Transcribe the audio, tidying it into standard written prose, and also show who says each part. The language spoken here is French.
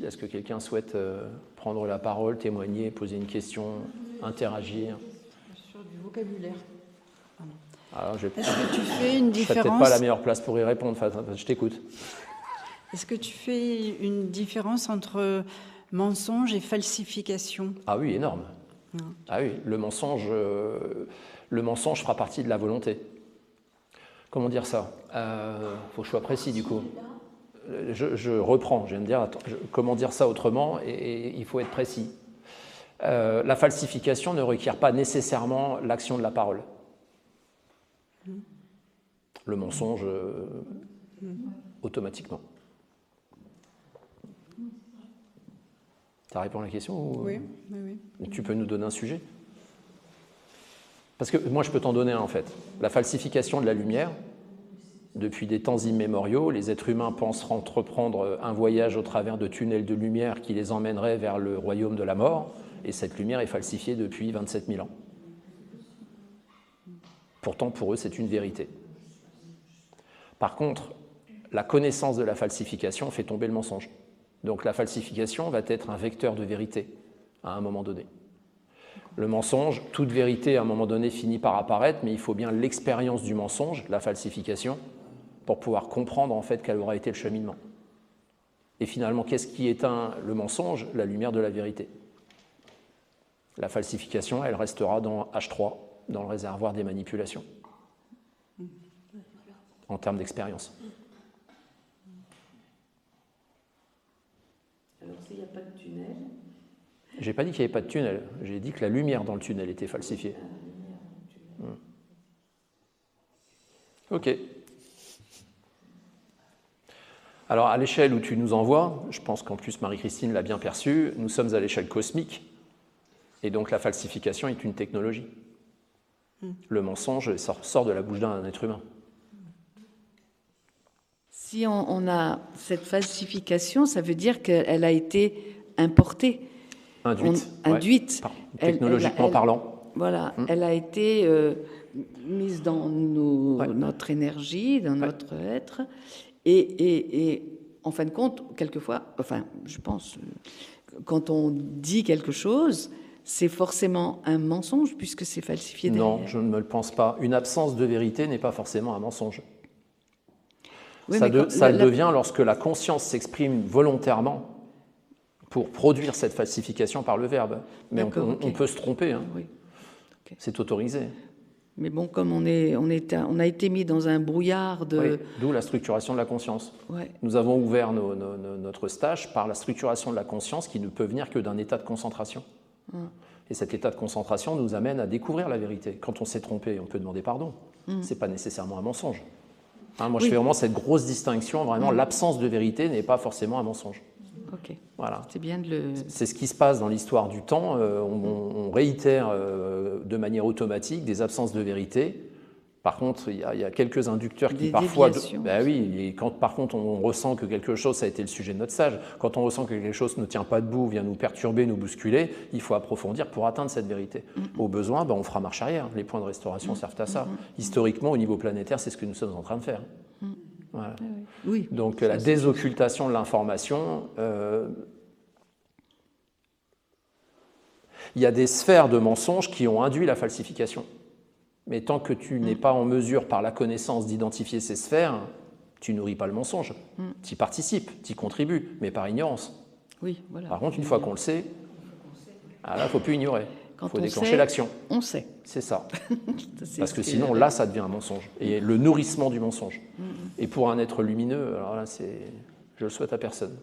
Speaker 1: Est-ce que quelqu'un souhaite prendre la parole, témoigner, poser une question, interagir?
Speaker 2: Sur du vocabulaire.
Speaker 1: Alors,
Speaker 2: est-ce que tu fais une différence?
Speaker 1: Je ne peut-être pas la meilleure place pour y répondre, je t'écoute.
Speaker 2: Est-ce que tu fais une différence entre mensonge et falsification?
Speaker 1: Ah oui, énorme. Ah oui, le mensonge fera partie de la volonté. Comment dire ça? Faut que je sois précis du coup. Je reprends, je viens de dire, attends, comment dire ça autrement, et il faut être précis. La falsification ne requiert pas nécessairement l'action de la parole. Le mensonge, automatiquement. Ça répond à la question ou...
Speaker 2: Oui.
Speaker 1: Tu peux nous donner un sujet? Parce que moi, je peux t'en donner un, en fait. La falsification de la lumière, depuis des temps immémoriaux, les êtres humains pensent entreprendre un voyage au travers de tunnels de lumière qui les emmènerait vers le royaume de la mort, et cette lumière est falsifiée depuis 27 000 ans. Pourtant, pour eux, c'est une vérité. Par contre, la connaissance de la falsification fait tomber le mensonge. Donc la falsification va être un vecteur de vérité à un moment donné. Le mensonge, toute vérité à un moment donné finit par apparaître, mais il faut bien l'expérience du mensonge, la falsification, pour pouvoir comprendre en fait quel aura été le cheminement. Et finalement, qu'est-ce qui éteint le mensonge? La lumière de la vérité. La falsification, elle restera dans H3, dans le réservoir des manipulations, en termes d'expérience.
Speaker 3: Alors s'il n'y a pas de tunnel?
Speaker 1: J'ai pas dit qu'il n'y avait pas de tunnel, j'ai dit que la lumière dans le tunnel était falsifiée. Ok. Alors à l'échelle où tu nous envoies, je pense qu'en plus Marie-Christine l'a bien perçu, nous sommes à l'échelle cosmique, et donc la falsification est une technologie. Le mensonge sort de la bouche d'un être humain.
Speaker 3: Si on a cette falsification, ça veut dire qu'elle a été importée. Induite.
Speaker 1: Ouais. Technologiquement parlant.
Speaker 3: Voilà, elle a été mise dans notre énergie, dans notre être. Et en fin de compte, quelquefois, je pense, quand on dit quelque chose, c'est forcément un mensonge puisque c'est falsifié derrière.
Speaker 1: Non, je ne me le pense pas. Une absence de vérité n'est pas forcément un mensonge. Oui, ça le devient lorsque la conscience s'exprime volontairement pour produire cette falsification par le verbe. Mais on peut se tromper. Hein. Oui. Okay. C'est autorisé.
Speaker 3: Mais bon, comme on a été mis dans un brouillard de...
Speaker 1: Oui, d'où la structuration de la conscience. Ouais. Nous avons ouvert notre stage par la structuration de la conscience qui ne peut venir que d'un état de concentration. Et cet état de concentration nous amène à découvrir la vérité. Quand on s'est trompé, on peut demander pardon. Ce n'est pas nécessairement un mensonge. Hein, moi, je fais vraiment cette grosse distinction. Vraiment, l'absence de vérité n'est pas forcément un mensonge.
Speaker 3: Ok.
Speaker 1: Voilà.
Speaker 3: C'est bien de le...
Speaker 1: C'est ce qui se passe dans l'histoire du temps. On réitère de manière automatique des absences de vérité. Par contre, il y a quelques inducteurs qui parfois... oui, et quand par contre on ressent que quelque chose, ça a été le sujet de notre stage, quand on ressent que quelque chose ne tient pas debout, vient nous perturber, nous bousculer, il faut approfondir pour atteindre cette vérité. Au besoin, on fera marche arrière. Les points de restauration servent à ça. Historiquement, au niveau planétaire, c'est ce que nous sommes en train de faire. Voilà.
Speaker 3: Oui.
Speaker 1: Donc la désoccultation de l'information... il y a des sphères de mensonges qui ont induit la falsification. Mais tant que tu n'es pas en mesure, par la connaissance, d'identifier ces sphères, tu nourris pas le mensonge. Tu y participes, tu y contribues, mais par ignorance.
Speaker 3: Oui, voilà.
Speaker 1: Par contre, une fois qu'on le sait, là, il ne faut plus ignorer. Il faut déclencher l'action.
Speaker 3: On sait.
Speaker 1: C'est ça. Parce que sinon, là, ça devient un mensonge. Et le nourrissement du mensonge. Et pour un être lumineux, alors là, je le souhaite à personne.